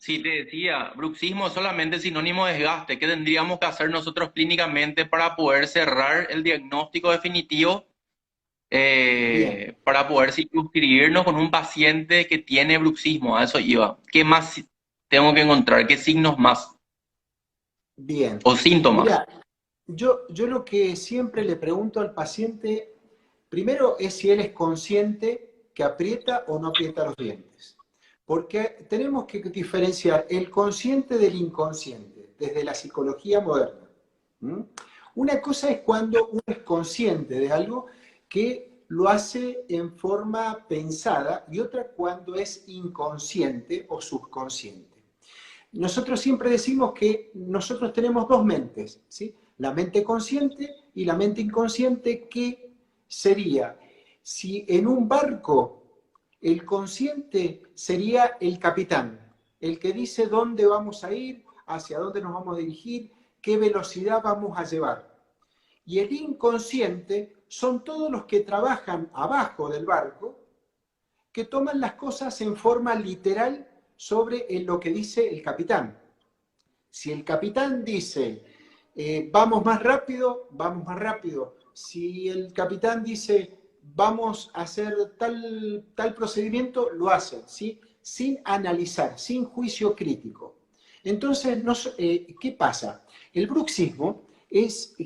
Si te decía, bruxismo es solamente sinónimo de desgaste. ¿Qué tendríamos que hacer nosotros clínicamente para poder cerrar el diagnóstico definitivo, Bien, para poder circunscribirnos con un paciente que tiene bruxismo? A eso iba. ¿Qué más tengo que encontrar? ¿Qué signos más? bien. O síntomas. Mira, yo lo que siempre le pregunto al paciente, primero es si él es consciente que aprieta o no aprieta los dientes. Porque tenemos que diferenciar el consciente del inconsciente desde la psicología moderna. ¿Mm? Una cosa es cuando uno es consciente de algo que lo hace en forma pensada y otra cuando es inconsciente o subconsciente. Nosotros siempre decimos que nosotros tenemos dos mentes, ¿sí? La mente consciente y la mente inconsciente, que sería, si en un barco el consciente sería el capitán, el que dice dónde vamos a ir, hacia dónde nos vamos a dirigir, qué velocidad vamos a llevar. Y el inconsciente son todos los que trabajan abajo del barco, que toman las cosas en forma literal sobre lo que dice el capitán. Si el capitán dice, vamos más rápido, vamos más rápido. Si el capitán dice, vamos a hacer tal procedimiento, lo hacen, ¿sí? Sin analizar, sin juicio crítico. Entonces, ¿qué pasa? El bruxismo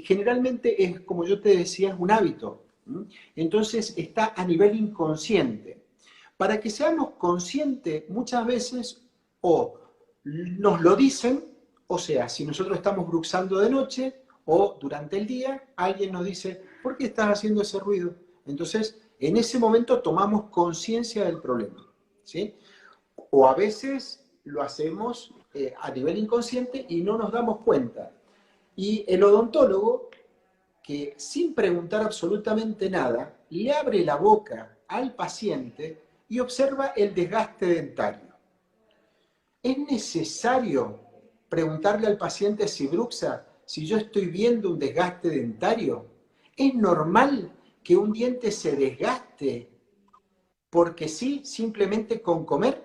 generalmente es, como yo te decía, es un hábito. ¿M? Entonces está a nivel inconsciente. Para que seamos conscientes, muchas veces o nos lo dicen, o sea, si nosotros estamos bruxando de noche o durante el día, alguien nos dice, ¿por qué estás haciendo ese ruido? Entonces, en ese momento tomamos conciencia del problema, ¿sí? O a veces lo hacemos a nivel inconsciente y no nos damos cuenta. Y el odontólogo, que sin preguntar absolutamente nada, le abre la boca al paciente y observa el desgaste dentario. ¿Es necesario preguntarle al paciente si bruxa, si yo estoy viendo un desgaste dentario? ¿Es normal que un diente se desgaste porque sí, simplemente con comer?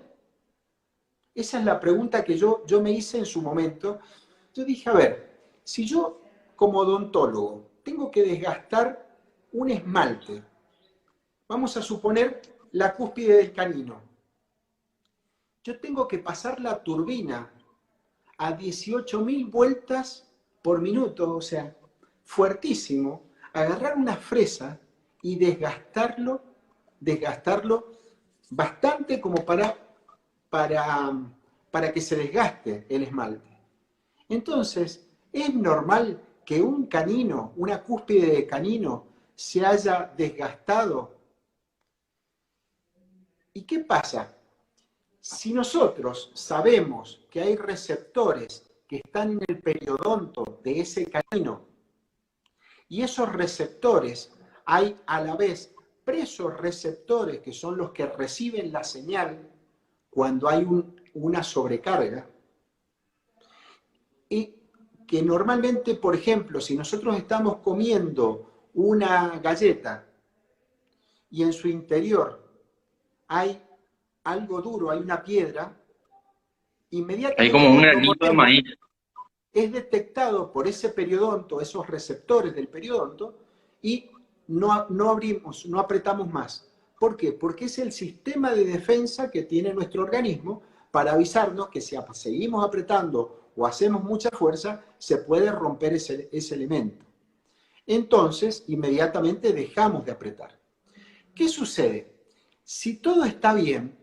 Esa es la pregunta que yo me hice en su momento. Yo dije, a ver, si yo como odontólogo tengo que desgastar un esmalte, vamos a suponer la cúspide del canino, yo tengo que pasar la turbina a 18.000 vueltas por minuto, o sea, fuertísimo, agarrar una fresa y desgastarlo bastante como para, para que se desgaste el esmalte. Entonces, es normal que un canino, una cúspide de canino, se haya desgastado. ¿Y qué pasa? Si nosotros sabemos que hay receptores que están en el periodonto de ese canino y esos receptores hay a la vez presos receptores que son los que reciben la señal cuando hay una sobrecarga, y que normalmente, por ejemplo, si nosotros estamos comiendo una galleta y en su interior hay algo duro, hay una piedra, Hay inmediatamente como un cuando granito de mordemos maíz. es detectado por ese periodonto, esos receptores del periodonto, y no abrimos, no apretamos más. ¿Por qué? Porque es el sistema de defensa que tiene nuestro organismo para avisarnos que si seguimos apretando o hacemos mucha fuerza, se puede romper ese elemento. Entonces, inmediatamente dejamos de apretar. ¿Qué sucede? Si todo está bien,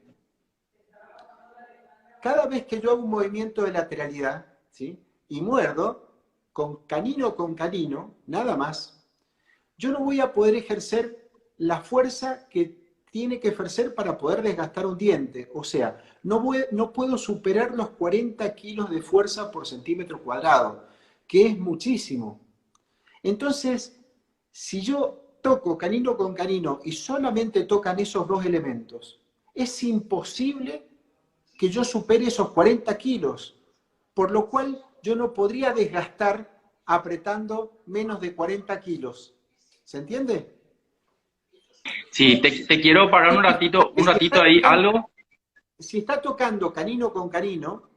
cada vez que yo hago un movimiento de lateralidad, ¿sí? Y muerdo, con canino, nada más, yo no voy a poder ejercer la fuerza que tiene que ejercer para poder desgastar un diente. O sea, no puedo superar los 40 kilos de fuerza por centímetro cuadrado, que es muchísimo. Entonces, si yo toco canino con canino y solamente tocan esos dos elementos, es imposible que yo supere esos 40 kilos, por lo cual yo no podría desgastar apretando menos de 40 kilos. ¿Se entiende? Sí, te quiero parar Es un diferente ratito si está ahí, tocando, algo. si está tocando canino con canino,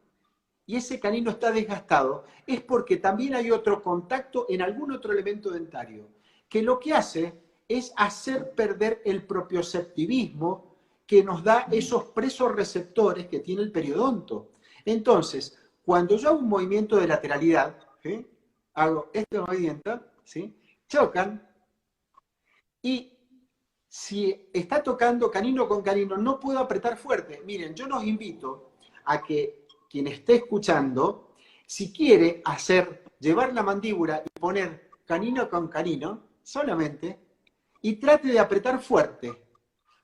y ese canino está desgastado, es porque también hay otro contacto en algún otro elemento dentario, que lo que hace es hacer perder el propioceptivismo que nos da esos presorreceptores que tiene el periodonto. Entonces, cuando yo hago un movimiento de lateralidad, ¿sí? Hago este movimiento, ¿sí? Chocan, y si está tocando canino con canino, no puedo apretar fuerte. Miren, yo los invito a que quien esté escuchando, si quiere llevar la mandíbula y poner canino con canino, solamente, y trate de apretar fuerte.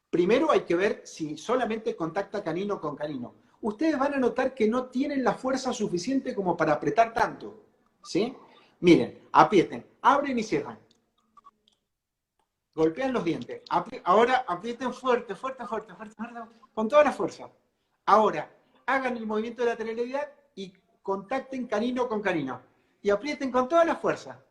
Primero hay que ver si solamente contacta canino con canino. Ustedes van a notar que no tienen la fuerza suficiente como para apretar tanto, ¿sí? Miren, aprieten, abren y cierran. Golpean los dientes. Ahora aprieten fuerte, fuerte, fuerte, fuerte, fuerte, con toda la fuerza. Ahora, hagan el movimiento de lateralidad y contacten canino con canino. Y aprieten con toda la fuerza.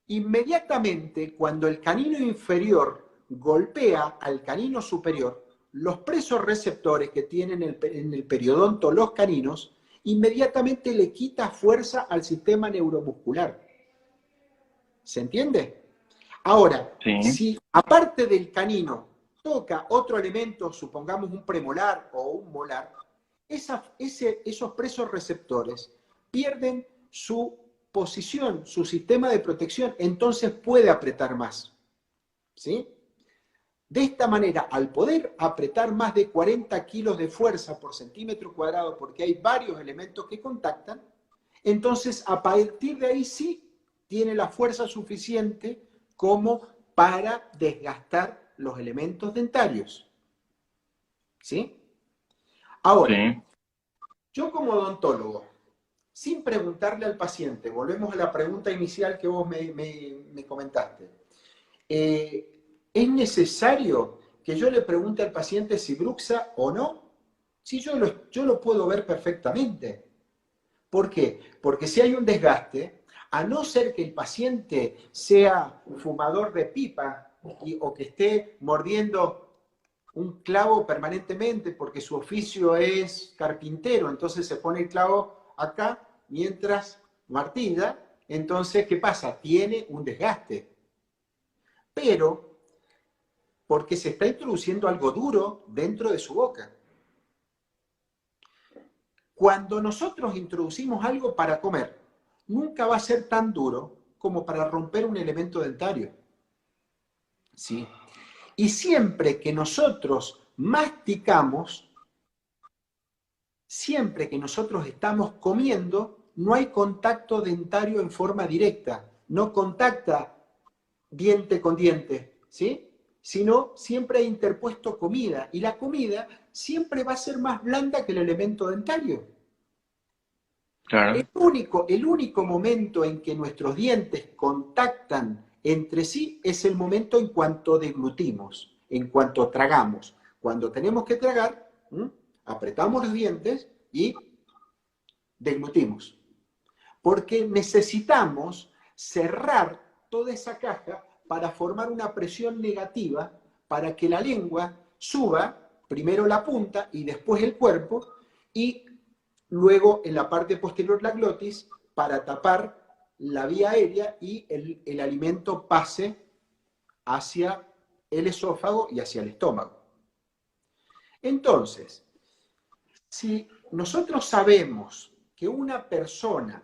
Inmediatamente, cuando el canino inferior golpea al canino superior, los presorreceptores que tienen en el periodonto los caninos, inmediatamente le quita fuerza al sistema neuromuscular. ¿Se entiende? Ahora, Sí. si aparte del canino toca otro elemento, supongamos un premolar o un molar, esos presorreceptores pierden su posición, su sistema de protección, entonces puede apretar más. ¿Sí? De esta manera, al poder apretar más de 40 kilos de fuerza por centímetro cuadrado, porque hay varios elementos que contactan, entonces a partir de ahí sí tiene la fuerza suficiente como para desgastar los elementos dentarios. ¿Sí? Ahora, Sí. yo como odontólogo, sin preguntarle al paciente, volvemos a la pregunta inicial que vos me comentaste, ¿es necesario que yo le pregunte al paciente si bruxa o no? Sí, yo lo puedo ver perfectamente. ¿Por qué? Porque si hay un desgaste, a no ser que el paciente sea fumador de pipa o que esté mordiendo un clavo permanentemente porque su oficio es carpintero, entonces se pone el clavo acá mientras martilla, entonces, ¿qué pasa? Tiene un desgaste. Pero porque se está introduciendo algo duro dentro de su boca. Cuando nosotros introducimos algo para comer, nunca va a ser tan duro como para romper un elemento dentario. ¿Sí? Y siempre que nosotros masticamos, siempre que nosotros estamos comiendo, no hay contacto dentario en forma directa, no contacta diente con diente, ¿sí? Sino siempre ha interpuesto comida, y la comida siempre va a ser más blanda que el elemento dentario. Claro. El único momento en que nuestros dientes contactan entre sí es el momento en cuanto deglutimos, en cuanto tragamos. Cuando tenemos que tragar, apretamos los dientes y deglutimos. Porque necesitamos cerrar toda esa caja para formar una presión negativa para que la lengua suba primero la punta y después el cuerpo y luego en la parte posterior la glotis para tapar la vía aérea y el alimento pase hacia el esófago y hacia el estómago. Entonces, si nosotros sabemos que una persona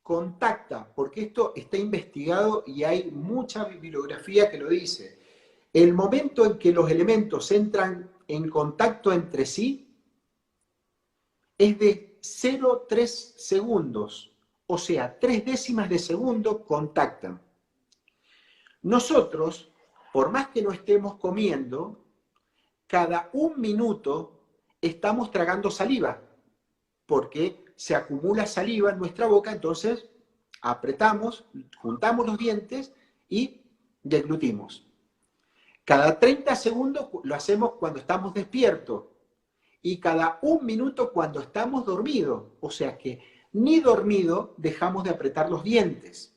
contacta, porque esto está investigado y hay mucha bibliografía que lo dice, el momento en que los elementos entran en contacto entre sí es de 0,3 segundos, o sea, 3 décimas de segundo contactan. Nosotros, por más que no estemos comiendo, cada 1 minuto estamos tragando saliva, porque se acumula saliva en nuestra boca, entonces apretamos, juntamos los dientes y deglutimos. Cada 30 segundos lo hacemos cuando estamos despiertos y cada 1 minuto cuando estamos dormidos. O sea que ni dormido dejamos de apretar los dientes.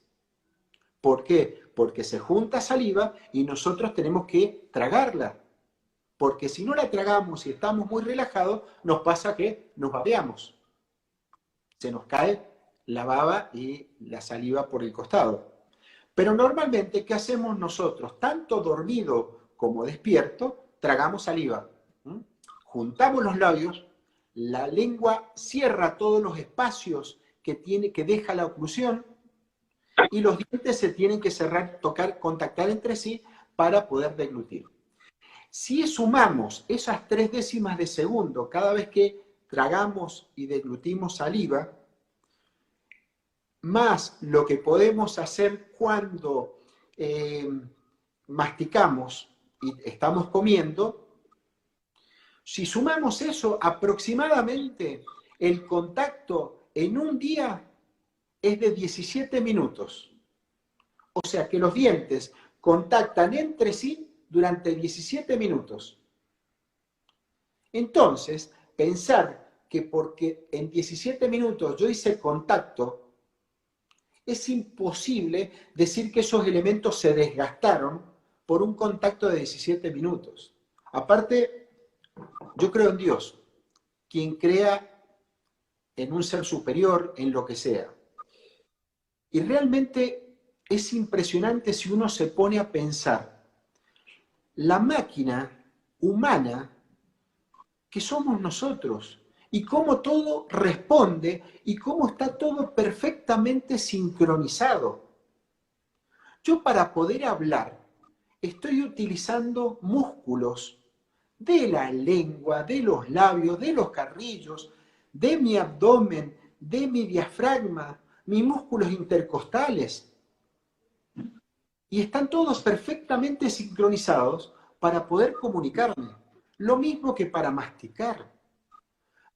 ¿Por qué? Porque se junta saliva y nosotros tenemos que tragarla. Porque si no la tragamos y estamos muy relajados, nos pasa que nos babeamos. Se nos cae la baba y la saliva por el costado. Pero normalmente, ¿qué hacemos nosotros? Tanto dormido como despierto, tragamos saliva. ¿Mm? Juntamos los labios, la lengua cierra todos los espacios que deja la oclusión y los dientes se tienen que cerrar, tocar, contactar entre sí para poder deglutir. Si sumamos esas 0,3 de segundo cada vez que tragamos y deglutimos saliva, más lo que podemos hacer cuando masticamos y estamos comiendo, si sumamos eso, aproximadamente el contacto en un día es de 17 minutos. O sea que los dientes contactan entre sí durante 17 minutos. Entonces, pensar que porque en 17 minutos yo hice contacto, es imposible decir que esos elementos se desgastaron por un contacto de 17 minutos. Aparte, yo creo en Dios, quien crea en un ser superior, en lo que sea. Y realmente es impresionante si uno se pone a pensar, la máquina humana que somos nosotros, y cómo todo responde, y cómo está todo perfectamente sincronizado. Yo para poder hablar estoy utilizando músculos de la lengua, de los labios, de los carrillos, de mi abdomen, de mi diafragma, mis músculos intercostales. Y están todos perfectamente sincronizados para poder comunicarme. Lo mismo que para masticar.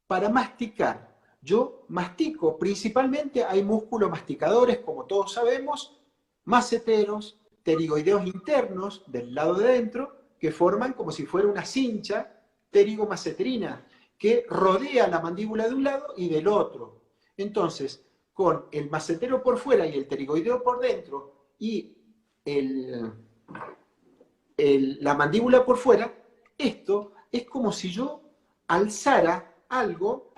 Para masticar, yo mastico, principalmente hay músculos masticadores, como todos sabemos, maceteros, pterigoideos internos del lado de dentro, que forman como si fuera una cincha pterigomaceterina, que rodea la mandíbula de un lado y del otro. Entonces, con el macetero por fuera y el pterigoideo por dentro, y la mandíbula por fuera, esto es como si yo alzara algo,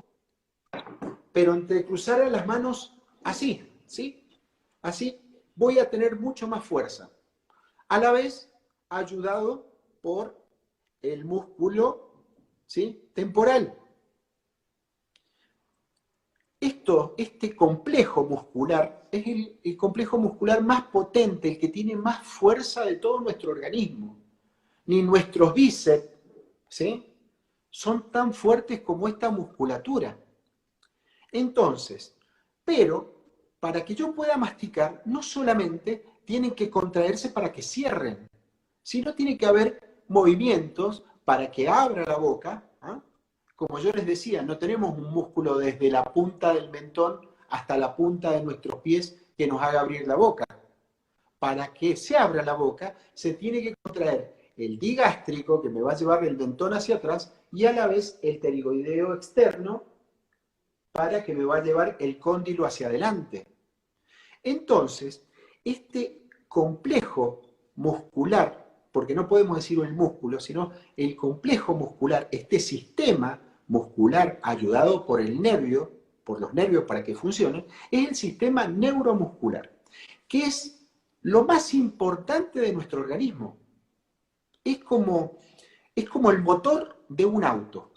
pero entrecruzara las manos así, ¿sí? Así voy a tener mucho más fuerza. A la vez, ayudado por el músculo, ¿sí?, temporal. Este complejo muscular es el complejo muscular más potente, el que tiene más fuerza de todo nuestro organismo. Ni nuestros bíceps, ¿sí?, son tan fuertes como esta musculatura. Entonces, pero para que yo pueda masticar, no solamente tienen que contraerse para que cierren, sino tiene que haber movimientos para que abra la boca. ¿Ah? Como yo les decía, no tenemos un músculo desde la punta del mentón hasta la punta de nuestros pies que nos haga abrir la boca. Para que se abra la boca, se tiene que contraer el digástrico, que me va a llevar el mentón hacia atrás, y a la vez el pterigoideo externo, para que me va a llevar el cóndilo hacia adelante. Entonces, este complejo muscular, porque no podemos decir el músculo, sino el complejo muscular, este sistema muscular ayudado por el nervio, por los nervios para que funcione, es el sistema neuromuscular, que es lo más importante de nuestro organismo. Es como el motor de un auto.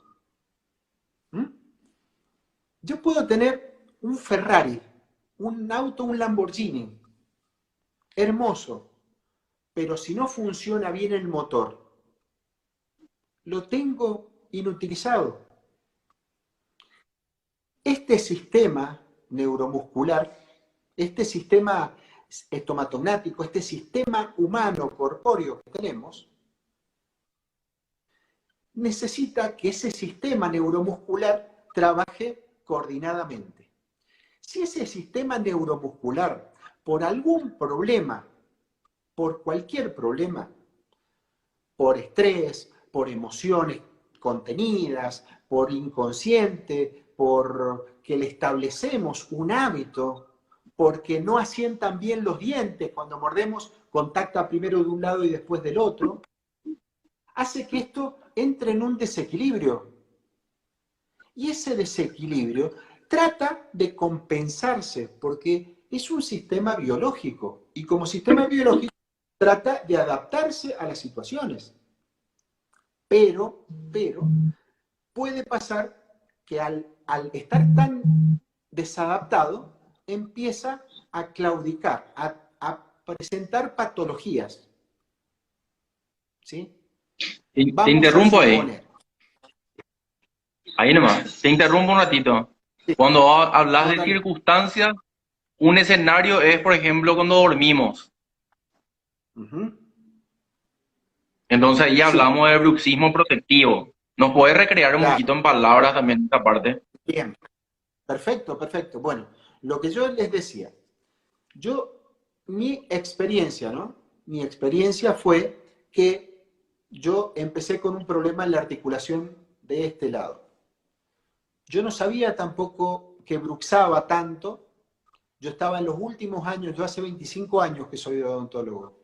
¿Mm? Yo puedo tener un Ferrari, un auto, un Lamborghini, hermoso, pero si no funciona bien el motor, lo tengo inutilizado. Este sistema neuromuscular, este sistema estomatognático, este sistema humano corpóreo que tenemos, necesita que ese sistema neuromuscular trabaje coordinadamente. Si ese sistema neuromuscular, por algún problema, por cualquier problema, por estrés, por emociones contenidas, por inconsciente, por que le establecemos un hábito, porque no asientan bien los dientes cuando mordemos, contacta primero de un lado y después del otro, hace que esto entra en un desequilibrio. Y ese desequilibrio trata de compensarse, porque es un sistema biológico. Y como sistema biológico trata de adaptarse a las situaciones. Pero puede pasar que al estar tan desadaptado, empieza a claudicar, a presentar patologías. ¿Sí? Te Vamos a interrumpo suponer. ahí nomás, te interrumpo un ratito. Sí, Cuando hablas no, de dale. circunstancias, un escenario es, por ejemplo, cuando dormimos. Ujú. Entonces ahí Sí, hablamos de bruxismo protectivo. ¿Nos puedes recrear un poquito claro. en palabras también esta parte? Bien. Perfecto, perfecto. Bueno, lo que yo les decía, mi experiencia, ¿no? Mi experiencia fue que yo empecé con un problema en la articulación de este lado. Yo no sabía tampoco que bruxaba tanto. Yo estaba en los últimos años, yo hace 25 años que soy odontólogo.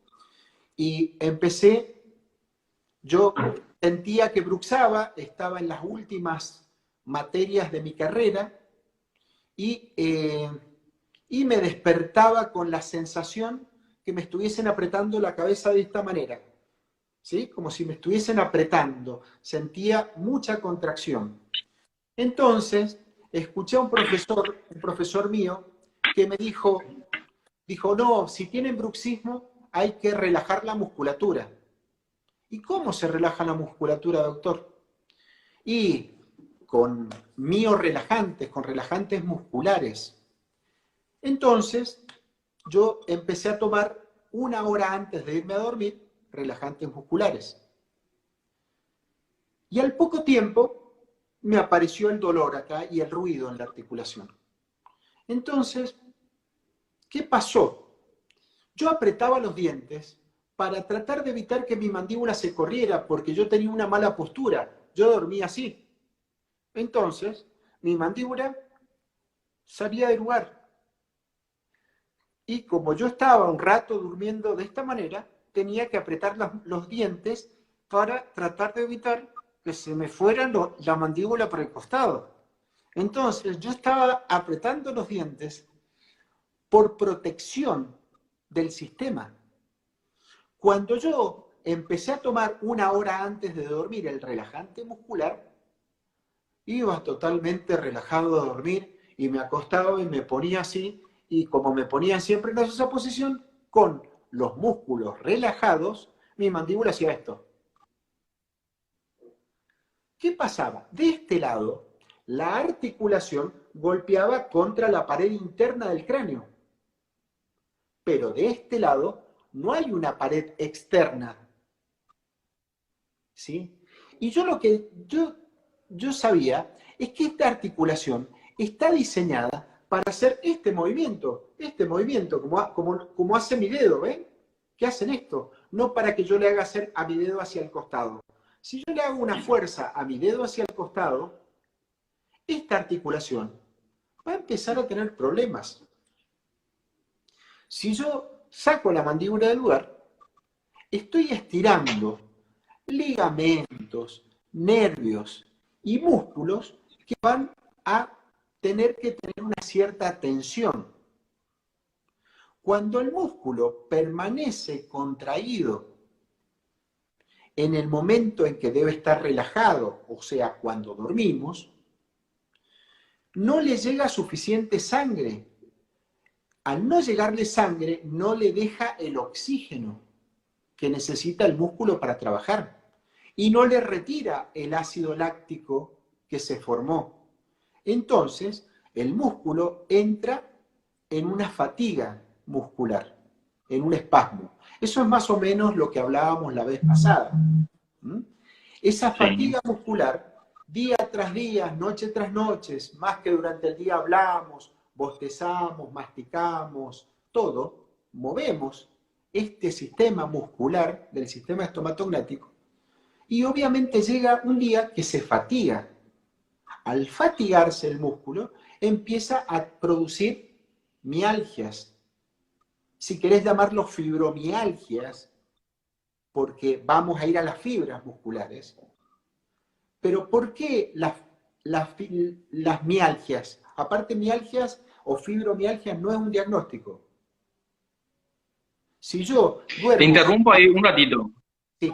Y empecé, yo sentía que bruxaba, estaba en las últimas materias de mi carrera y, eh, y me despertaba con la sensación que me estuviesen apretando la cabeza de esta manera, ¿sí? Como si me estuviesen apretando, sentía mucha contracción. Entonces, escuché a un profesor mío, que me dijo, no, si tienen bruxismo hay que relajar la musculatura. ¿Y cómo se relaja la musculatura, doctor? Y con miorelajantes, con relajantes musculares. Entonces, yo empecé a tomar 1 hora antes de irme a dormir relajantes musculares. Y al poco tiempo me apareció el dolor acá y el ruido en la articulación. Entonces, ¿qué pasó? Yo apretaba los dientes para tratar de evitar que mi mandíbula se corriera porque yo tenía una mala postura. Yo dormía así. Entonces, mi mandíbula salía del lugar. Y como yo estaba un rato durmiendo de esta manera, tenía que apretar los dientes para tratar de evitar que se me fuera la mandíbula por el costado. Entonces, yo estaba apretando los dientes por protección del sistema. Cuando yo empecé a tomar 1 hora antes de dormir el relajante muscular, iba totalmente relajado a dormir y me acostaba y me ponía así, y como me ponía siempre en esa posición, con los músculos relajados, mi mandíbula hacía esto. ¿Qué pasaba? De este lado, la articulación golpeaba contra la pared interna del cráneo, pero de este lado no hay una pared externa, ¿sí? Y yo lo que yo sabía es que esta articulación está diseñada para hacer este movimiento, como hace mi dedo, ¿ven? ¿Qué hacen esto? No para que yo le haga hacer a mi dedo hacia el costado. Si yo le hago una fuerza a mi dedo hacia el costado, esta articulación va a empezar a tener problemas. Si yo saco la mandíbula del lugar, estoy estirando ligamentos, nervios y músculos que van a tener que tener una cierta tensión. Cuando el músculo permanece contraído en el momento en que debe estar relajado, o sea, cuando dormimos, no le llega suficiente sangre. Al no llegarle sangre, no le deja el oxígeno que necesita el músculo para trabajar y no le retira el ácido láctico que se formó. Entonces, el músculo entra en una fatiga muscular, en un espasmo. Eso es más o menos lo que hablábamos la vez pasada. ¿Mm? Esa Sí. fatiga muscular, día tras día, noche tras noche, más que durante el día hablamos, bostezamos, masticamos, todo, movemos este sistema muscular del sistema estomatognático y obviamente llega un día que se fatiga. Al fatigarse el músculo, empieza a producir mialgias. Si querés llamarlo fibromialgias, porque vamos a ir a las fibras musculares, Pero ¿por qué las mialgias? Aparte, mialgias o fibromialgias no es un diagnóstico. Si yo Te duermo, interrumpo ahí un ratito. sí,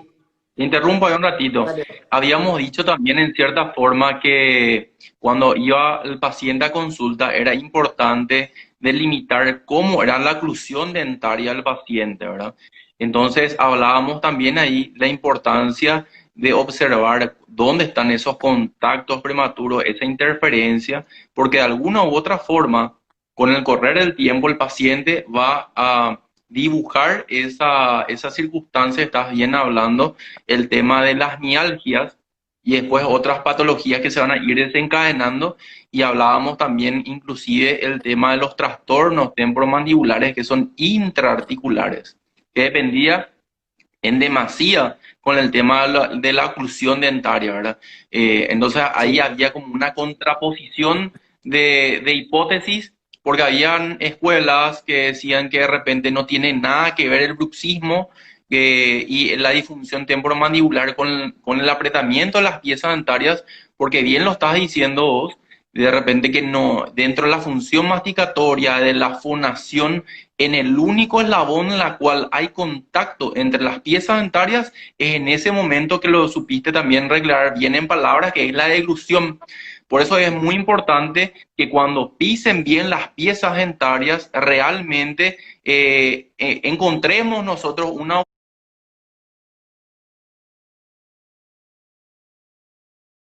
Te interrumpo ahí un ratito. dale, Habíamos dicho también en cierta forma que cuando iba el paciente a consulta era importante delimitar cómo era la oclusión dentaria del paciente, ¿verdad? Entonces hablábamos también ahí la importancia de observar dónde están esos contactos prematuros, esa interferencia, porque de alguna u otra forma, con el correr del tiempo, el paciente va a dibujar esa circunstancia, estás bien hablando, el tema de las mialgias y después otras patologías que se van a ir desencadenando, y hablábamos también inclusive el tema de los trastornos temporomandibulares que son intraarticulares, que dependía en demasía con el tema de la oclusión dentaria, ¿verdad? Entonces ahí sí, había como una contraposición de hipótesis, porque habían escuelas que decían que de repente no tiene nada que ver el bruxismo y la disfunción temporomandibular con el apretamiento de las piezas dentarias, porque bien lo estás diciendo vos, de repente que no, dentro de la función masticatoria, de la fonación, en el único eslabón en la cual hay contacto entre las piezas dentarias, es en ese momento que lo supiste también reclarar bien en palabras, que es la deglución. Por eso es muy importante que cuando pisen bien las piezas dentarias, realmente encontremos nosotros una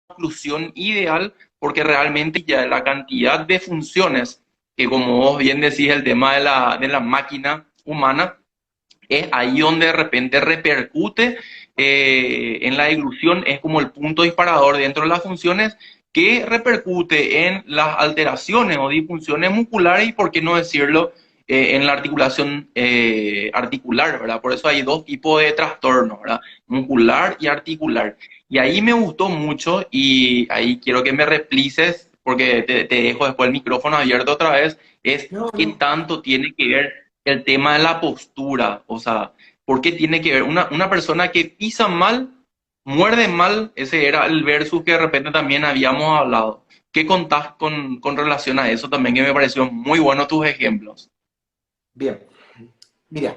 oclusión ideal, porque realmente ya la cantidad de funciones, que como vos bien decís, el tema de la máquina humana, es ahí donde de repente repercute en la deglución, es como el punto disparador dentro de las funciones que repercute en las alteraciones o disfunciones musculares y, por qué no decirlo, en la articulación articular, ¿verdad? Por eso hay dos tipos de trastornos, ¿verdad? Muscular y articular. Y ahí me gustó mucho y ahí quiero que me replices, porque te dejo después el micrófono abierto otra vez, es no, qué no, tanto tiene que ver el tema de la postura, o sea, ¿por qué tiene que ver una persona que pisa mal, muerde mal? Ese era el versus que de repente también habíamos hablado. ¿Qué contás con relación a eso también? Que me pareció muy bueno tus ejemplos. bien. Mira,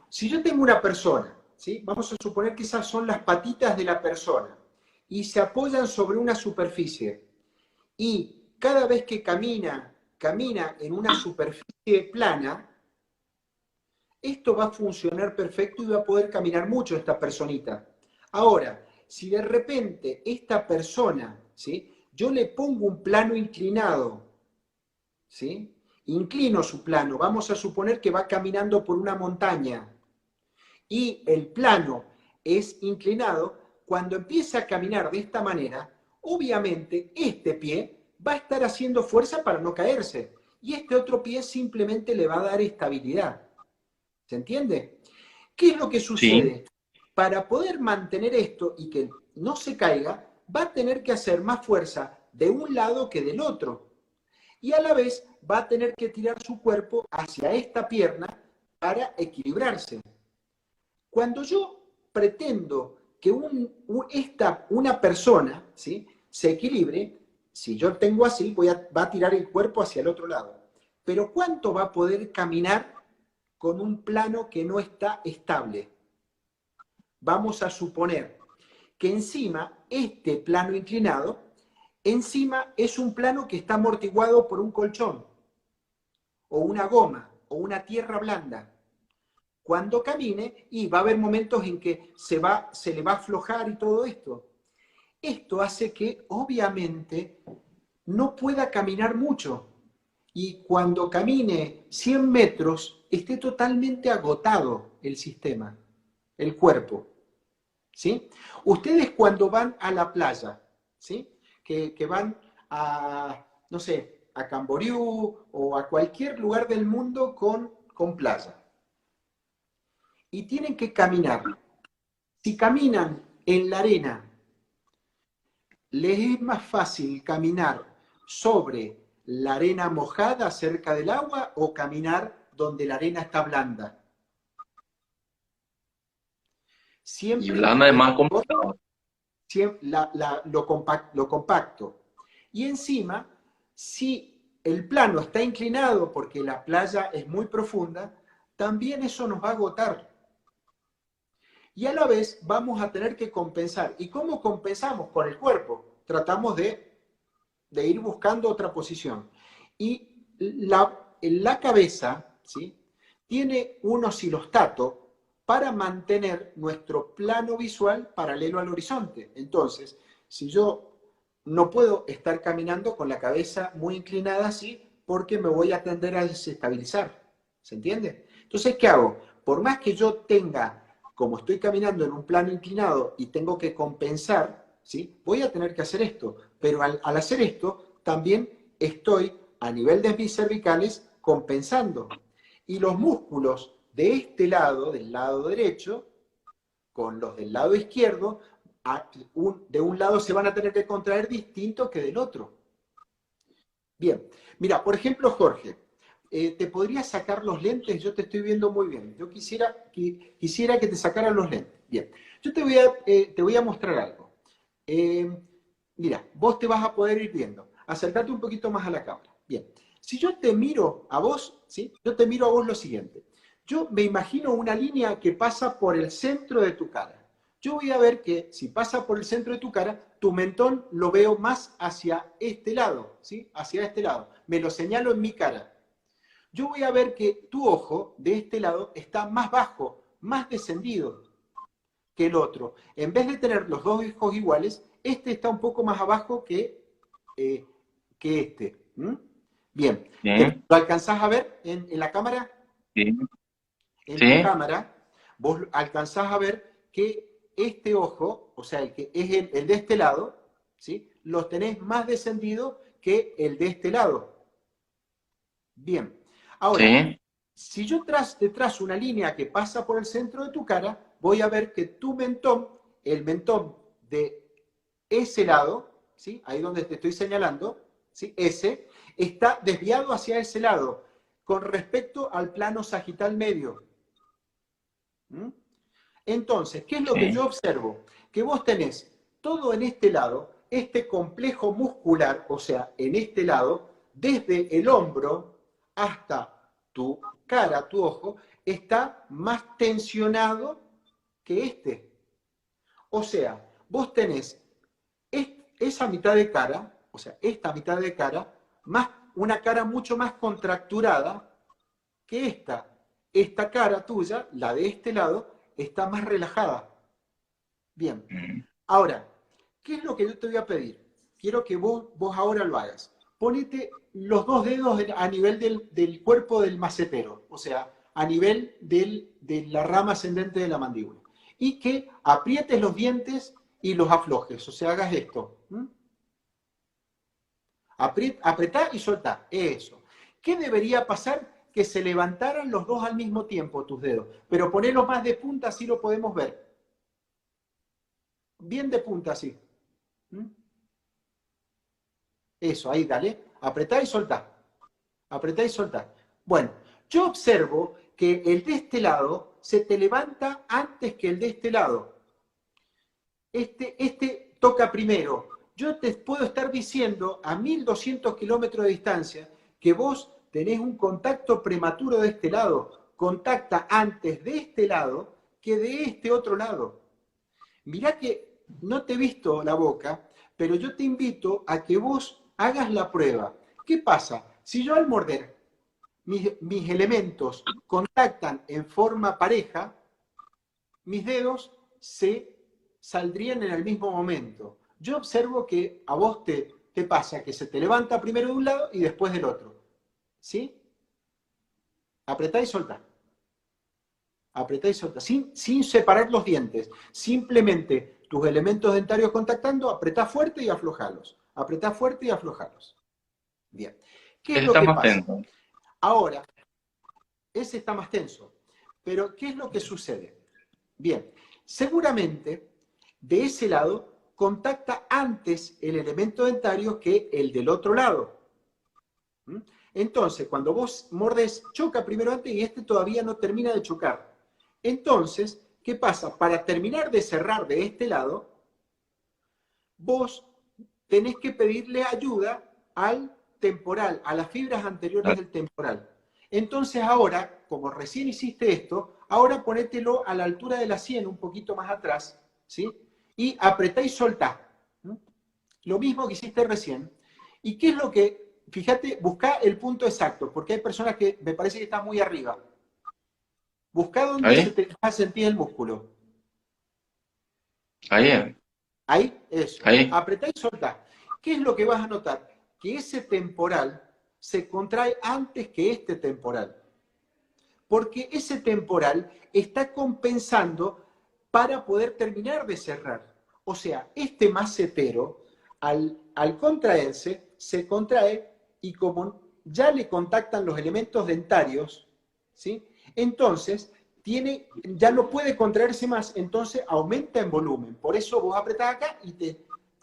si yo tengo una persona, ¿sí? Vamos a suponer que esas son las patitas de la persona y se apoyan sobre una superficie y cada vez que camina en una superficie plana, esto va a funcionar perfecto y va a poder caminar mucho esta personita. Ahora, si de repente esta persona, ¿sí? Yo le pongo un plano inclinado, ¿sí? Inclino su plano, vamos a suponer que va caminando por una montaña y el plano es inclinado, cuando empieza a caminar de esta manera, obviamente este pie va a estar haciendo fuerza para no caerse y este otro pie simplemente le va a dar estabilidad. ¿Se entiende? ¿Qué es lo que Sí, sucede? Para poder mantener esto y que no se caiga, va a tener que hacer más fuerza de un lado que del otro. Y a la vez va a tener que tirar su cuerpo hacia esta pierna para equilibrarse. Cuando yo pretendo que una persona, ¿sí?, se equilibre, si yo tengo así, va a tirar el cuerpo hacia el otro lado. Pero ¿cuánto va a poder caminar con un plano que no está estable? Vamos a suponer que encima, este plano inclinado, encima es un plano que está amortiguado por un colchón, o una goma, o una tierra blanda. Cuando camine, y va a haber momentos en que se le va a aflojar y todo esto. Esto hace que, obviamente, no pueda caminar mucho. Y cuando camine 100 metros, esté totalmente agotado el sistema, el cuerpo. ¿Sí? Ustedes cuando van a la playa, ¿sí?, que van a, no sé, a Camboriú o a cualquier lugar del mundo con playa, y tienen que caminar. Si caminan en la arena, les es más fácil caminar sobre la arena mojada cerca del agua o caminar donde la arena está blanda. y Siempre blanda es es más mejor, complicado. lo compacto. Y encima, si el plano está inclinado porque la playa es muy profunda, también eso nos va a agotar. Y a la vez vamos a tener que compensar. ¿Y cómo compensamos? Con el cuerpo. Tratamos de ir buscando otra posición. Y la cabeza, ¿sí?, tiene un oscilostato para mantener nuestro plano visual paralelo al horizonte. Entonces, si yo no puedo estar caminando con la cabeza muy inclinada así, porque me voy a tender a desestabilizar. ¿Se entiende? Entonces, ¿qué hago? Por más que yo tenga, como estoy caminando en un plano inclinado y tengo que compensar, ¿sí?, voy a tener que hacer esto. Pero al hacer esto, también estoy a nivel de mis cervicales compensando. Y los músculos de este lado, del lado derecho, con los del lado izquierdo, de un lado se van a tener que contraer distinto que del otro. Bien, mira, por ejemplo, Jorge, ¿te podría sacar los lentes? Yo te estoy viendo muy bien. Yo quisiera que te sacaran los lentes. Bien, yo te voy a mostrar algo. Mira, vos te vas a poder ir viendo. Acercate un poquito más a la cámara. Bien, si yo te miro a vos, ¿sí?, yo te miro a vos lo siguiente. Yo me imagino una línea que pasa por el centro de tu cara. Yo voy a ver que si pasa por el centro de tu cara, tu mentón lo veo más hacia este lado, ¿sí?, hacia este lado. Me lo señalo en mi cara. Yo voy a ver que tu ojo de este lado está más bajo, más descendido que el otro. En vez de tener los dos ojos iguales, este está un poco más abajo que este. ¿Mm? Bien, Sí, ¿lo alcanzás a ver en la cámara? sí, En tu sí, cámara, vos alcanzás a ver que este ojo, o sea, el que es el de este lado, ¿sí?, lo tenés más descendido que el de este lado. Bien. Ahora, sí, si yo te trazo una línea que pasa por el centro de tu cara, voy a ver que tu mentón, el mentón de ese lado, ¿sí?, ahí donde te estoy señalando, ¿sí?, ese, está desviado hacia ese lado, con respecto al plano sagital medio. ¿Mm? Entonces, ¿qué es lo que yo sí, observo? Que vos tenés todo en este lado, este complejo muscular, o sea, en este lado, desde el hombro hasta tu cara, tu ojo, está más tensionado que este. O sea, vos tenés esa mitad de cara, o sea, esta mitad de cara, una cara mucho más contracturada que esta. Esta cara tuya, la de este lado, está más relajada. Bien. mm, Ahora, ¿qué es lo que yo te voy a pedir? Quiero que vos ahora lo hagas. Ponete los dos dedos a nivel del cuerpo del macetero, o sea, a nivel de la rama ascendente de la mandíbula. Y que aprietes los dientes y los aflojes, o sea, hagas esto. Apretá y soltá. Eso. ¿Qué debería pasar? Que se levantaran los dos al mismo tiempo tus dedos, pero ponerlos más de punta, así lo podemos ver. Bien de punta, así. ¿Mm? Eso, ahí, dale. Apretá y soltá. Apretá y soltá. Bueno, yo observo que el de este lado se te levanta antes que el de este lado. Este toca primero. Yo te puedo estar diciendo a 1200 kilómetros de distancia que vos tenés un contacto prematuro de este lado. Contacta antes de este lado que de este otro lado. Mirá que no te he visto la boca, pero yo te invito a que vos hagas la prueba. ¿Qué pasa? Si yo al morder mis elementos contactan en forma pareja, mis dedos se saldrían en el mismo momento. Yo observo que a vos te pasa que se te levanta primero de un lado y después del otro. ¿Sí? Apretá y soltá. Apretá y soltá. Sin separar los dientes. Simplemente tus elementos dentarios contactando, apretá fuerte y aflojalos. Apretá fuerte y aflojalos. Bien. ¿Qué es ese lo está que más pasa? tenso. Ahora, ese está más tenso. Pero, ¿qué es lo que sucede? Bien, seguramente de ese lado contacta antes el elemento dentario que el del otro lado. ¿Mm? Entonces, cuando vos mordes, choca primero antes y este todavía no termina de chocar. Entonces, ¿qué pasa? Para terminar de cerrar de este lado, vos tenés que pedirle ayuda al temporal, a las fibras anteriores del temporal. Entonces ahora, como recién hiciste esto, ahora ponételo a la altura de la sien, un poquito más atrás, ¿sí? Y apretá y soltá. Lo mismo que hiciste recién. ¿Y qué es lo que, fíjate, buscá el punto exacto, porque hay personas que me parece que están muy arriba. Buscá dónde se Ahí, te va a sentir el músculo. ahí, Ahí, eso. ahí. Apretá y soltá. ¿Qué es lo que vas a notar? Que ese temporal se contrae antes que este temporal. Porque ese temporal está compensando para poder terminar de cerrar. O sea, este macetero, al contraerse, se contrae y como ya le contactan los elementos dentarios, ¿sí? Entonces, ya no puede contraerse más, entonces aumenta en volumen. Por eso vos apretás acá y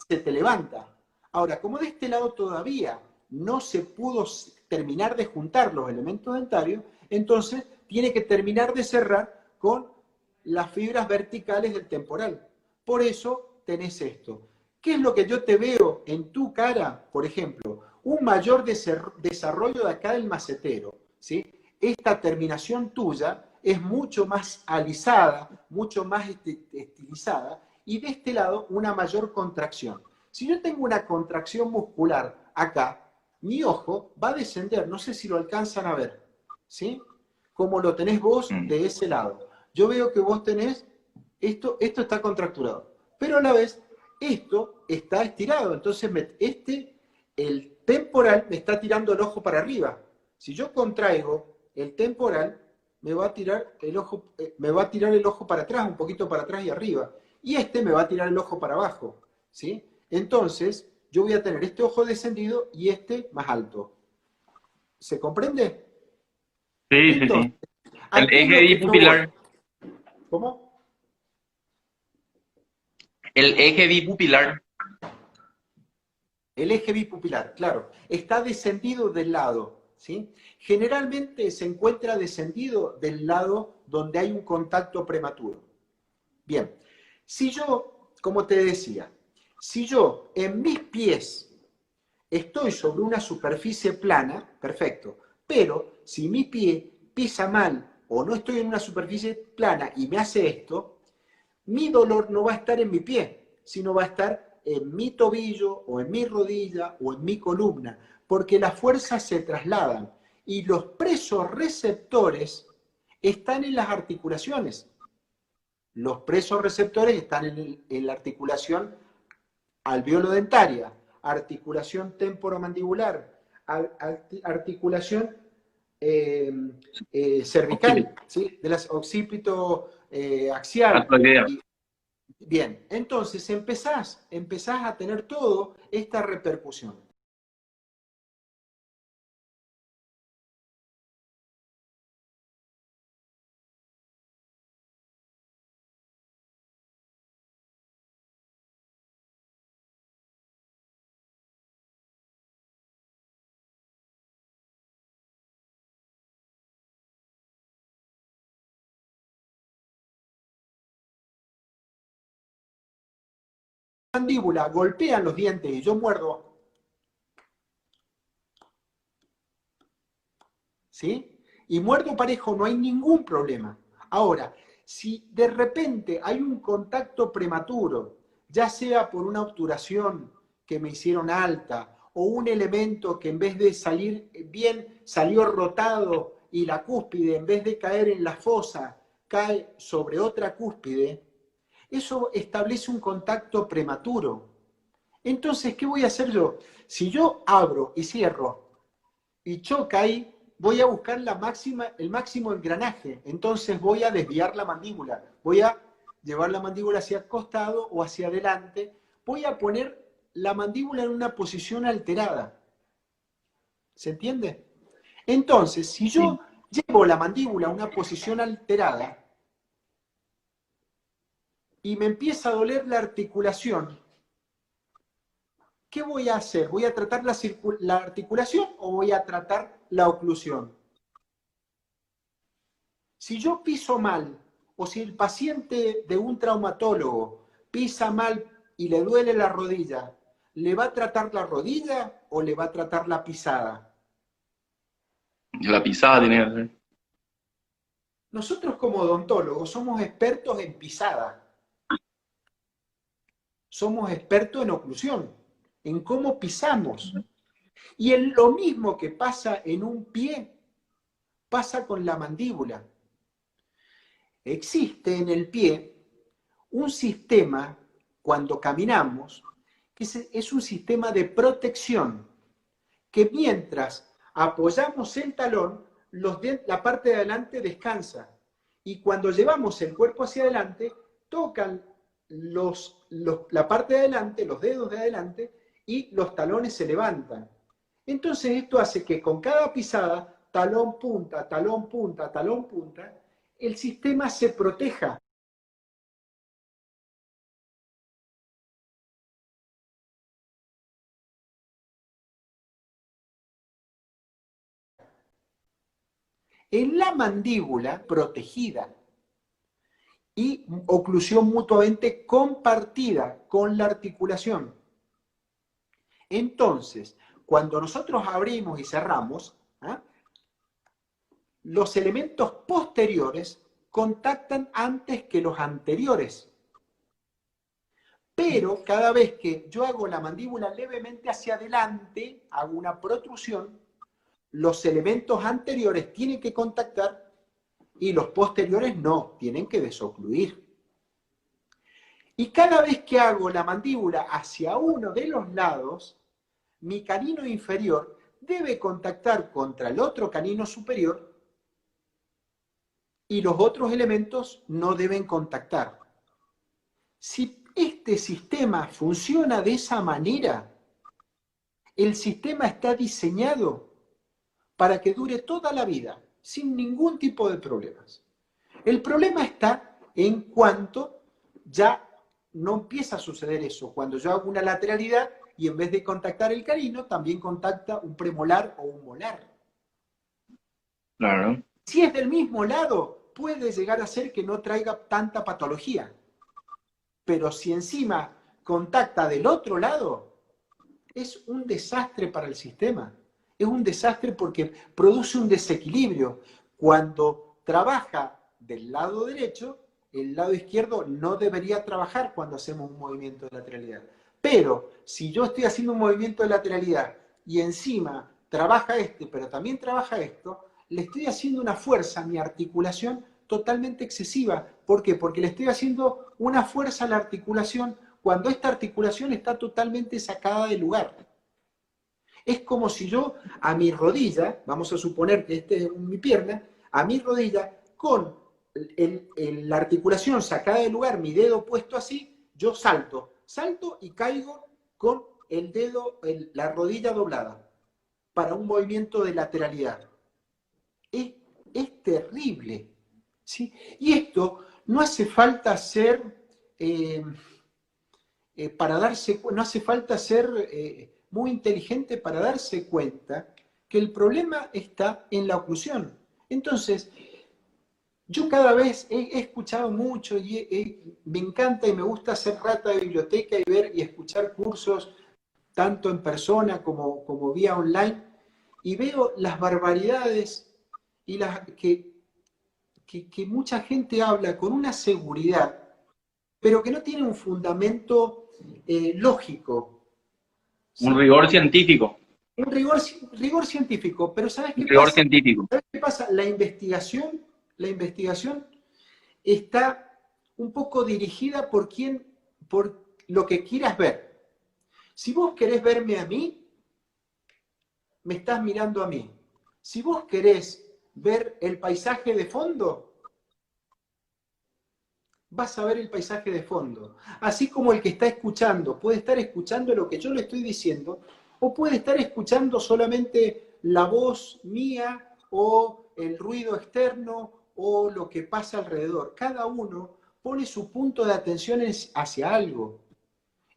se te levanta. Ahora, como de este lado todavía no se pudo terminar de juntar los elementos dentarios, entonces tiene que terminar de cerrar con las fibras verticales del temporal. Por eso tenés esto. ¿Qué es lo que yo te veo en tu cara? Por ejemplo, un mayor desarrollo de acá del macetero, ¿sí? Esta terminación tuya es mucho más alisada, mucho más estilizada, y de este lado una mayor contracción. Si yo tengo una contracción muscular acá, mi ojo va a descender, no sé si lo alcanzan a ver, ¿sí? Como lo tenés vos Mm. de ese lado. Yo veo que vos tenés, esto está contracturado, pero a la vez esto está estirado, entonces el temporal me está tirando el ojo para arriba. Si yo contraigo el temporal, me va a tirar el ojo para atrás, un poquito para atrás y arriba. Y este me va a tirar el ojo para abajo, ¿sí? Entonces, yo voy a tener este ojo descendido y este más alto. ¿Se comprende? Sí, sí, Entonces, sí. El ¿a qué es eje lo que yo voy? bipupilar, ¿Cómo? el eje bipupilar. El eje bipupilar, claro, está descendido del lado, ¿sí? Generalmente se encuentra descendido del lado donde hay un contacto prematuro. Bien, si yo, como te decía, si yo en mis pies estoy sobre una superficie plana, perfecto, pero si mi pie pisa mal o no estoy en una superficie plana y me hace esto, mi dolor no va a estar en mi pie, sino va a estar en mi tobillo o en mi rodilla o en mi columna, porque las fuerzas se trasladan y los presos receptores están en las articulaciones. Los presos receptores están en la articulación alveolo-dentaria, articulación temporomandibular, articulación eh, cervical, Occipito. ¿sí? De las occipito axial. Atractiva. Bien, entonces empezás a tener todo esta repercusión. La mandíbula golpean los dientes y yo muerdo, ¿sí? Y muerdo parejo, no hay ningún problema. Ahora, si de repente hay un contacto prematuro, ya sea por una obturación que me hicieron alta o un elemento que en vez de salir bien salió rotado y la cúspide en vez de caer en la fosa cae sobre otra cúspide, eso establece un contacto prematuro. Entonces, ¿qué voy a hacer yo? Si yo abro y cierro y choca ahí, voy a buscar el máximo engranaje. Entonces voy a desviar la mandíbula. Voy a llevar la mandíbula hacia el costado o hacia adelante. Voy a poner la mandíbula en una posición alterada. ¿Se entiende? Entonces, si yo Sí. llevo la mandíbula a una posición alterada y me empieza a doler la articulación, ¿qué voy a hacer? ¿Voy a tratar la articulación o voy a tratar la oclusión? Si yo piso mal o si el paciente de un traumatólogo pisa mal y le duele la rodilla, ¿le va a tratar la rodilla o le va a tratar la pisada? La pisada tiene que ser. Nosotros como odontólogos somos expertos en pisada, somos expertos en oclusión, en cómo pisamos. Y en lo mismo que pasa en un pie, pasa con la mandíbula. Existe en el pie un sistema, cuando caminamos, que es un sistema de protección, que mientras apoyamos el talón, la parte de adelante descansa. Y cuando llevamos el cuerpo hacia adelante, tocan la parte de adelante, los dedos de adelante, y los talones se levantan. Entonces esto hace que con cada pisada, talón punta, talón punta, talón punta, el sistema se proteja. En la mandíbula protegida y oclusión mutuamente compartida con la articulación. Entonces, cuando nosotros abrimos y cerramos, ¿ah?, los elementos posteriores contactan antes que los anteriores. Pero cada vez que yo hago la mandíbula levemente hacia adelante, hago una protrusión, los elementos anteriores tienen que contactar y los posteriores no, tienen que desocluir. Y cada vez que hago la mandíbula hacia uno de los lados, mi canino inferior debe contactar contra el otro canino superior y los otros elementos no deben contactar. Si este sistema funciona de esa manera, el sistema está diseñado para que dure toda la vida, sin ningún tipo de problemas. El problema está en cuanto ya no empieza a suceder eso, cuando yo hago una lateralidad y en vez de contactar el canino, también contacta un premolar o un molar. Claro. Si es del mismo lado, puede llegar a ser que no traiga tanta patología. Pero si encima contacta del otro lado, es un desastre para el sistema. Es un desastre porque produce un desequilibrio. Cuando trabaja del lado derecho, el lado izquierdo no debería trabajar cuando hacemos un movimiento de lateralidad. Pero si yo estoy haciendo un movimiento de lateralidad y encima trabaja este, pero también trabaja esto, le estoy haciendo una fuerza a mi articulación totalmente excesiva. ¿Por qué? Porque le estoy haciendo una fuerza a la articulación cuando esta articulación está totalmente sacada de lugar. Es como si yo a mi rodilla, vamos a suponer que esta es mi pierna, a mi rodilla, con la articulación sacada de lugar, mi dedo puesto así, yo salto y caigo con el dedo, la rodilla doblada, para un movimiento de lateralidad. Es terrible, ¿sí? Y esto no hace falta ser, no hace falta ser muy inteligente para darse cuenta que el problema está en la oclusión. Entonces, yo cada vez he escuchado mucho y me encanta y me gusta hacer rata de biblioteca y ver y escuchar cursos, tanto en persona como vía online, y veo las barbaridades y que mucha gente habla con una seguridad, pero que no tiene un fundamento lógico. Un rigor científico. Un rigor científico, pero ¿sabes qué Rigor pasa? científico. ¿Sabes qué pasa? La investigación está un poco dirigida por lo que quieras ver. Si vos querés verme a mí, me estás mirando a mí. Si vos querés ver el paisaje de fondo, vas a ver el paisaje de fondo. Así como el que está escuchando puede estar escuchando lo que yo le estoy diciendo, o puede estar escuchando solamente la voz mía o el ruido externo o lo que pasa alrededor. Cada uno pone su punto de atención hacia algo.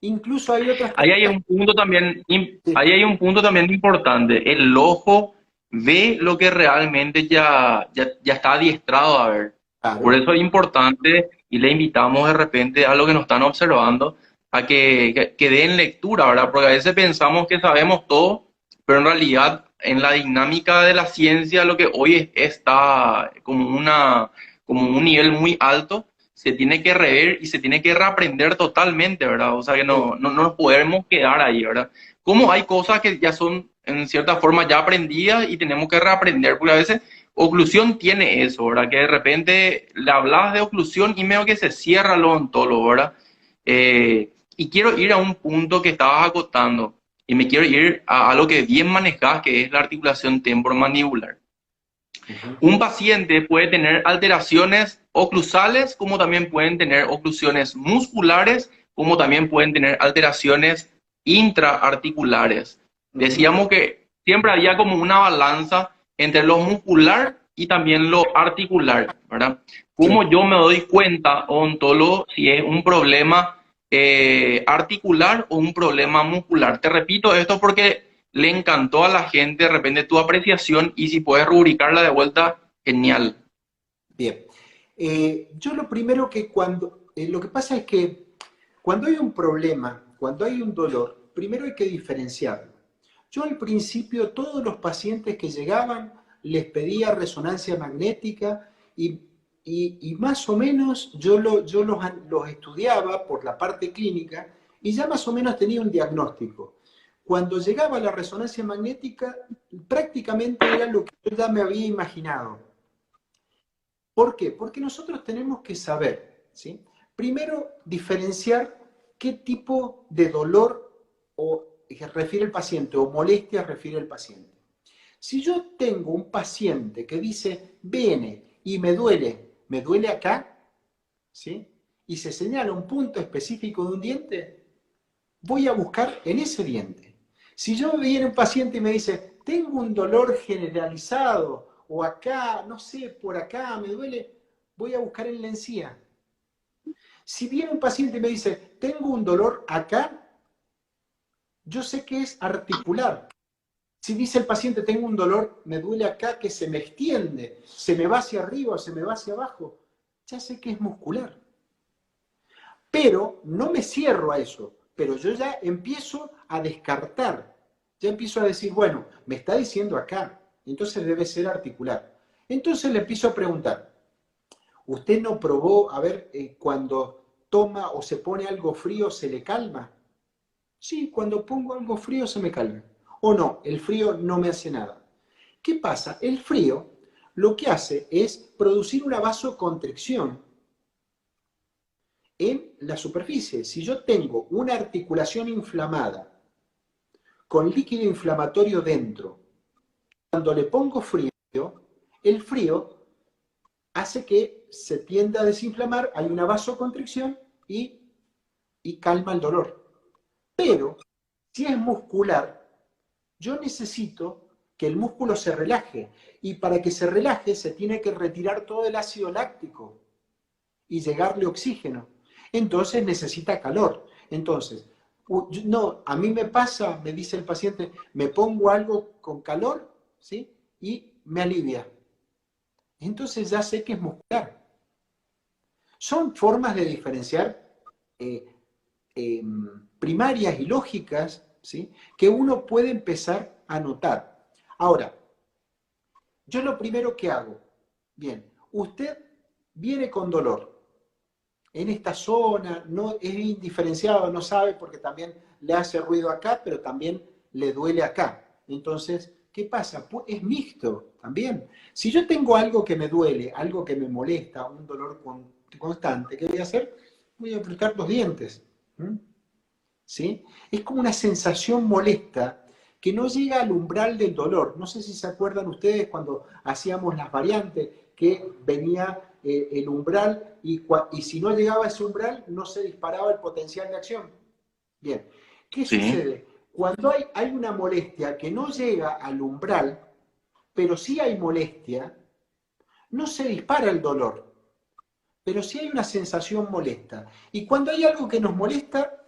Incluso hay otras Ahí hay un punto también, ahí hay un punto también importante. El ojo ve lo que realmente ya está adiestrado a ver. Claro. Por eso es importante y le invitamos de repente a los que nos están observando a que den lectura, ¿verdad? Porque a veces pensamos que sabemos todo, pero en realidad en la dinámica de la ciencia lo que hoy está como como un nivel muy alto, se tiene que rever y se tiene que reaprender totalmente, ¿verdad? O sea que Sí, no nos podemos quedar ahí, ¿verdad? Como hay cosas que ya son en cierta forma ya aprendidas y tenemos que reaprender, porque a veces oclusión tiene eso, ¿verdad? Que de repente le hablas de oclusión y medio que se cierra el odontólogo, ¿verdad? Y quiero ir a un punto que estabas acotando y me quiero ir a algo que bien manejás, que es la articulación temporomandibular. ujú, Un paciente puede tener alteraciones oclusales, como también pueden tener oclusiones musculares, como también pueden tener alteraciones intraarticulares. ujú, Decíamos que siempre había como una balanza entre lo muscular y también lo articular, ¿verdad? sí. ¿Cómo yo me doy cuenta, odontólogo, si es un problema articular o un problema muscular? Te repito esto porque le encantó a la gente de repente tu apreciación y si puedes rubricarla de vuelta, genial. Bien. Yo lo primero que lo que pasa es que cuando hay un problema, cuando hay un dolor, primero hay que diferenciarlo. Yo al principio, todos los pacientes que llegaban, les pedía resonancia magnética y más o menos yo los estudiaba por la parte clínica y ya más o menos tenía un diagnóstico. Cuando llegaba la resonancia magnética, prácticamente era lo que yo ya me había imaginado. ¿Por qué? Porque nosotros tenemos que saber, ¿sí? Primero, diferenciar qué tipo de dolor refiere el paciente o molestia refiere el paciente. Si yo tengo un paciente que dice, viene y me duele acá, ¿sí? Y se señala un punto específico de un diente, voy a buscar en ese diente. Si yo viene un paciente y me dice, tengo un dolor generalizado, o acá, no sé, por acá me duele, voy a buscar en la encía. Si viene un paciente y me dice, tengo un dolor acá, yo sé que es articular. Si dice el paciente, tengo un dolor, me duele acá, que se me extiende, se me va hacia arriba, se me va hacia abajo, ya sé que es muscular. Pero no me cierro a eso, pero yo ya empiezo a descartar, ya empiezo a decir, bueno, me está diciendo acá, entonces debe ser articular. Entonces le empiezo a preguntar, ¿usted no probó, a ver, cuando toma o se pone algo frío, se le calma? Sí, cuando pongo algo frío se me calma. O no, el frío no me hace nada. ¿Qué pasa? El frío lo que hace es producir una vasoconstricción en la superficie. Si yo tengo una articulación inflamada con líquido inflamatorio dentro, cuando le pongo frío, el frío hace que se tienda a desinflamar, hay una vasoconstricción y calma el dolor. Pero si es muscular, yo necesito que el músculo se relaje y para que se relaje se tiene que retirar todo el ácido láctico y llegarle oxígeno. Entonces necesita calor. Entonces, no, a mí me pasa, me dice el paciente, me pongo algo con calor, ¿sí? Y me alivia. Entonces ya sé que es muscular. Son formas de diferenciar eh, eh, primarias y lógicas, ¿sí? Que uno puede empezar a notar. Ahora, yo lo primero que hago, bien, usted viene con dolor, en esta zona, no es indiferenciado, no sabe porque también le hace ruido acá, pero también le duele acá. Entonces, ¿qué pasa? Es mixto también. Si yo tengo algo que me duele, algo que me molesta, un dolor constante, ¿qué voy a hacer? Voy a apretar los dientes. ¿Sí? Es como una sensación molesta que no llega al umbral del dolor. No sé si se acuerdan ustedes cuando hacíamos las variantes, que venía el umbral y si no llegaba a ese umbral no se disparaba el potencial de acción. Bien, ¿qué Sí, sucede? Cuando hay una molestia que no llega al umbral, pero sí hay molestia, no se dispara el dolor, pero sí hay una sensación molesta. Y cuando hay algo que nos molesta,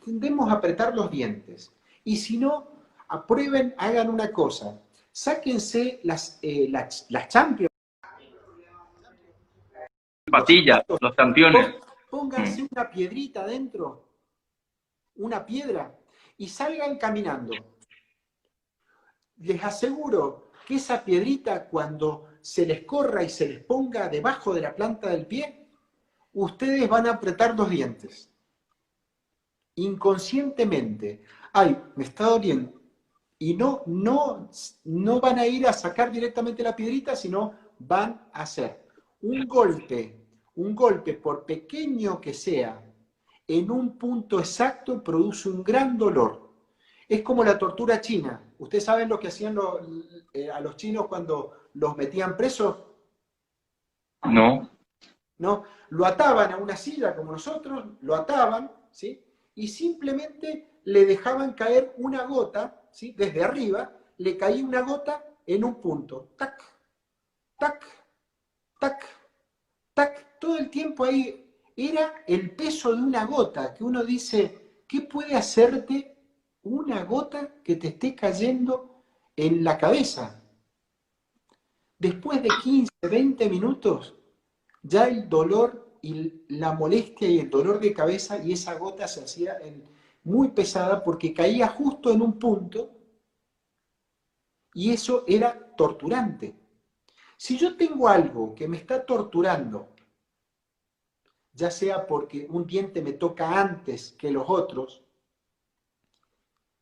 tendemos a apretar los dientes. Y si no, aprueben, hagan una cosa. Sáquense las Champions, los patillas, zapatos, los campeones. pónganse Mm. una piedrita adentro una piedra y salgan caminando. Les aseguro que esa piedrita, cuando se les corra y se les ponga debajo de la planta del pie, ustedes van a apretar los dientes. Inconscientemente. Ay, me está doliendo. Y no van a ir a sacar directamente la piedrita, sino van a hacer un golpe, por pequeño que sea, en un punto exacto produce un gran dolor. Es como la tortura china. ¿Ustedes saben lo que hacían a los chinos cuando los metían presos? No, ¿No? Lo ataban a una silla como nosotros, lo ataban, ¿sí? Y simplemente le dejaban caer una gota, ¿sí? Desde arriba, le caía una gota en un punto. Tac, tac, tac, tac. Todo el tiempo ahí era el peso de una gota, que uno dice, ¿qué puede hacerte una gota que te esté cayendo en la cabeza? Después de 15, 20 minutos, ya el dolor y la molestia y el dolor de cabeza y esa gota se hacía muy pesada porque caía justo en un punto y eso era torturante. Si yo tengo algo que me está torturando, ya sea porque un diente me toca antes que los otros,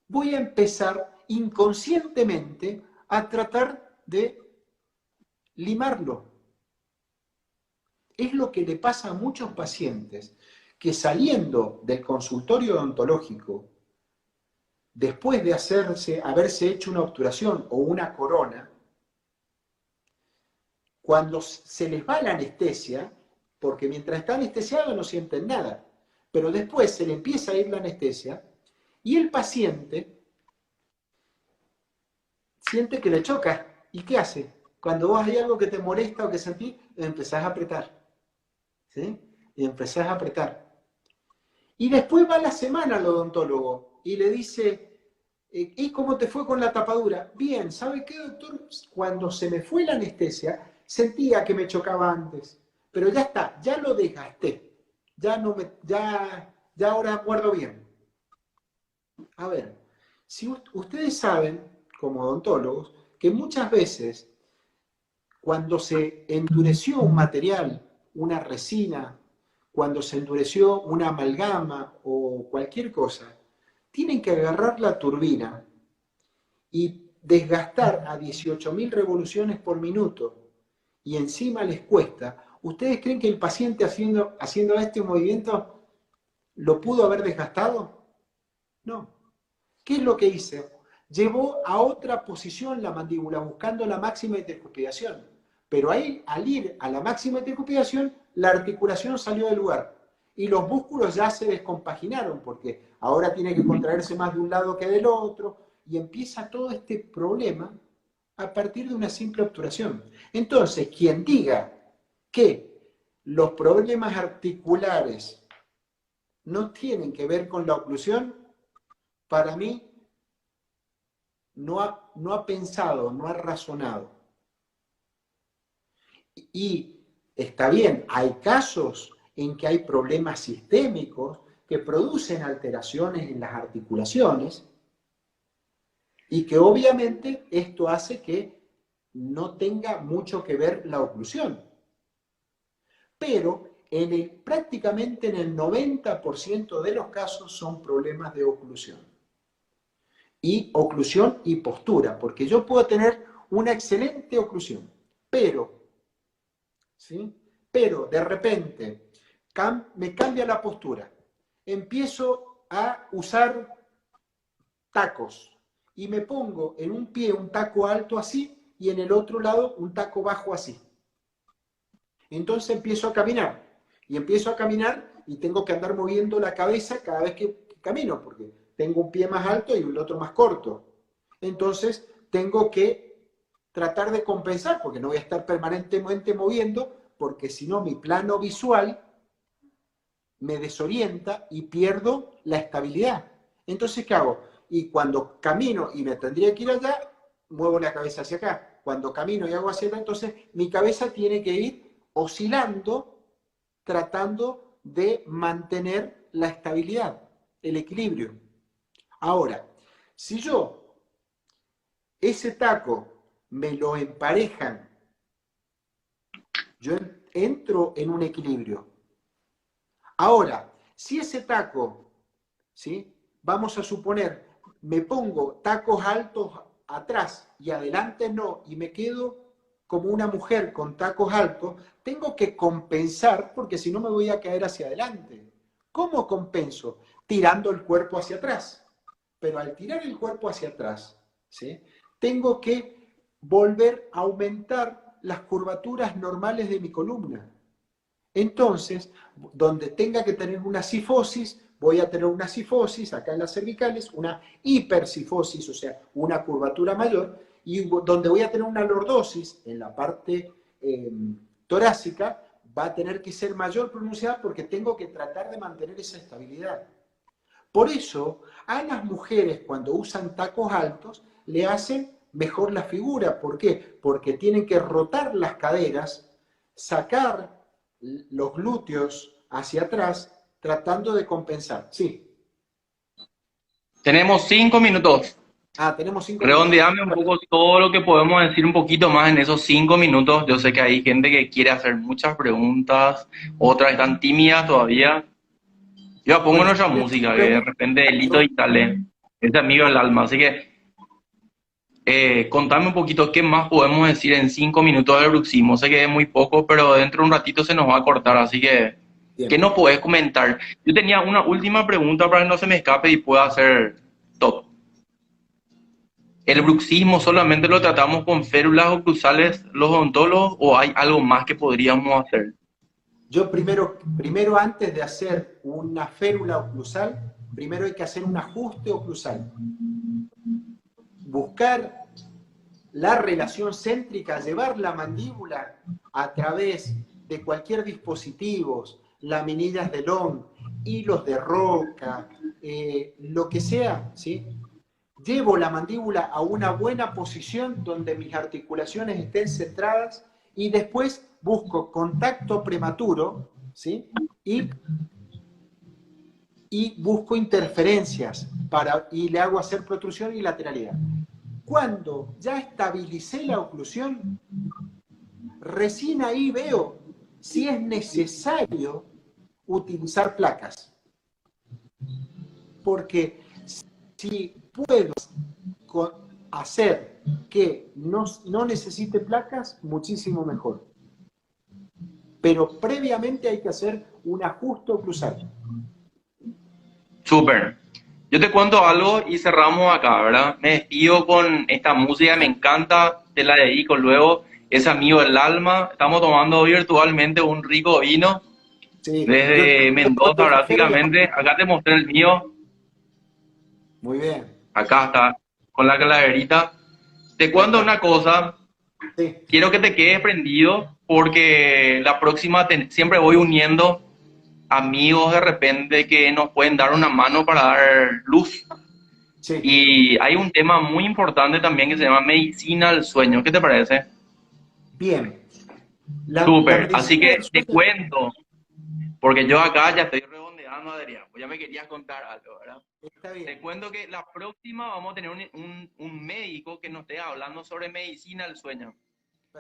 voy a empezar inconscientemente a tratar de limarlo. Es lo que le pasa a muchos pacientes que saliendo del consultorio odontológico, después de haberse hecho una obturación o una corona, cuando se les va la anestesia, porque mientras está anestesiado no sienten nada, pero después se le empieza a ir la anestesia y el paciente siente que le choca. ¿Y qué hace? Cuando vos hay algo que te molesta o que sentís, empezás a apretar. ¿Sí? Y empezás a apretar. Y después va la semana al odontólogo y le dice, ¿y cómo te fue con la tapadura? Bien, ¿sabe qué, doctor? Cuando se me fue la anestesia, sentía que me chocaba antes, pero ya está, ya lo desgasté, ya ahora muerdo bien. A ver, si ustedes saben, como odontólogos, que muchas veces cuando se endureció un material, una resina, cuando se endureció una amalgama o cualquier cosa, tienen que agarrar la turbina y desgastar a 18.000 revoluciones por minuto y encima les cuesta. ¿Ustedes creen que el paciente haciendo este movimiento lo pudo haber desgastado? No. ¿Qué es lo que hice? Llevó a otra posición la mandíbula buscando la máxima intercupidación. Pero ahí, al ir a la máxima intercupidación, la articulación salió del lugar. Y los músculos ya se descompaginaron porque ahora tiene que contraerse más de un lado que del otro. Y empieza todo este problema a partir de una simple obturación. Entonces, quien diga que los problemas articulares no tienen que ver con la oclusión, para mí no ha pensado, no ha razonado. Y está bien, hay casos en que hay problemas sistémicos que producen alteraciones en las articulaciones y que obviamente esto hace que no tenga mucho que ver la oclusión. Pero prácticamente en el 90% de los casos son problemas de oclusión. Y oclusión y postura, porque yo puedo tener una excelente oclusión, ¿sí? Pero de repente me cambia la postura, empiezo a usar tacos y me pongo en un pie un taco alto así y en el otro lado un taco bajo así. Entonces empiezo a caminar y tengo que andar moviendo la cabeza cada vez que camino, porque tengo un pie más alto y el otro más corto. Entonces tengo que tratar de compensar, porque no voy a estar permanentemente moviendo, porque si no mi plano visual me desorienta y pierdo la estabilidad. Entonces, ¿qué hago? Y cuando camino y me tendría que ir allá, muevo la cabeza hacia acá. Cuando camino y hago hacia allá, entonces mi cabeza tiene que ir oscilando, tratando de mantener la estabilidad. el equilibrio. Ahora, si yo ese taco me lo emparejan, yo entro en un equilibrio. Ahora, si ese taco, ¿sí? Vamos a suponer, me pongo tacos altos atrás y adelante no, y me quedo como una mujer con tacos altos, tengo que compensar porque si no me voy a caer hacia adelante. ¿Cómo compenso? Tirando el cuerpo hacia atrás. Pero al tirar el cuerpo hacia atrás, ¿sí? Tengo que volver a aumentar las curvaturas normales de mi columna. Entonces, donde tenga que tener una cifosis, voy a tener una cifosis acá en las cervicales, una hipercifosis, o sea, una curvatura mayor, y donde voy a tener una lordosis en la parte torácica, va a tener que ser mayor pronunciada porque tengo que tratar de mantener esa estabilidad. Por eso, a las mujeres cuando usan tacos altos, le hacen mejor la figura. ¿Por qué? Porque tienen que rotar las caderas, sacar los glúteos hacia atrás, tratando de compensar. Sí. Tenemos 5 minutos. Tenemos 5 minutos. Redondeame un poco todo lo que podemos decir un poquito más en esos 5 minutos. Yo sé que hay gente que quiere hacer muchas preguntas, otras están tímidas todavía. Yo pongo Bueno, nuestra si les música, que de pregunto, repente Elito y Tale es amigo del alma. Así que contame un poquito qué más podemos decir en 5 minutos del bruxismo. Sé que es muy poco, pero dentro de un ratito se nos va a cortar. Así que, ¿qué bien. nos podés comentar? Yo tenía una última pregunta para que no se me escape y pueda hacer top. ¿El bruxismo solamente lo tratamos con férulas oclusales los odontólogos o hay algo más que podríamos hacer? Yo primero, antes de hacer una férula oclusal, primero hay que hacer un ajuste oclusal. Buscar la relación céntrica, llevar la mandíbula a través de cualquier dispositivo, laminillas de Long, hilos de roca, lo que sea, ¿sí? Llevo la mandíbula a una buena posición donde mis articulaciones estén centradas y después busco contacto prematuro, ¿sí? Y busco interferencias y le hago hacer protrusión y lateralidad. Cuando ya estabilicé la oclusión, recién ahí veo si es necesario utilizar placas. Porque si puedo hacer que no necesite placas, muchísimo mejor. Pero previamente hay que hacer un ajuste oclusal. Súper. Yo te cuento algo y cerramos acá, ¿verdad? Me despido con esta música, me encanta, te la dedico luego. Es amigo del alma. Estamos tomando virtualmente un rico vino Sí, yo desde tengo Mendoza, otro cajero de... prácticamente. Acá te mostré el mío. Muy bien. Acá está, con la calaverita. Te Ahí cuento está. una cosa. Sí. Quiero que te quedes prendido porque la próxima siempre voy uniendo amigos de repente que nos pueden dar una mano para dar luz. Sí. Y hay un tema muy importante también que se llama medicina del sueño. ¿Qué te parece? Bien. La Súper. Así medicina del que te sueño cuento, porque yo acá ya estoy redondeando, Adrián. Pues ya me querías contar algo, ¿verdad? está Te bien. cuento que la próxima vamos a tener un médico que nos esté hablando sobre medicina del sueño.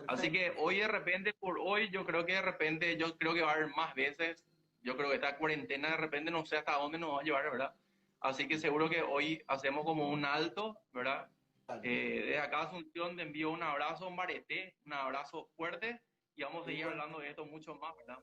Así Perfecto. que hoy de repente, por hoy, yo creo que de repente, yo creo que va a haber más veces. Yo creo que esta cuarentena de repente no sé hasta dónde nos va a llevar, ¿verdad? Así que seguro que hoy hacemos como un alto, ¿verdad? Desde acá Asunción te envío un abrazo, Marete, un abrazo fuerte y vamos a seguir Igual. hablando de esto mucho más, ¿verdad?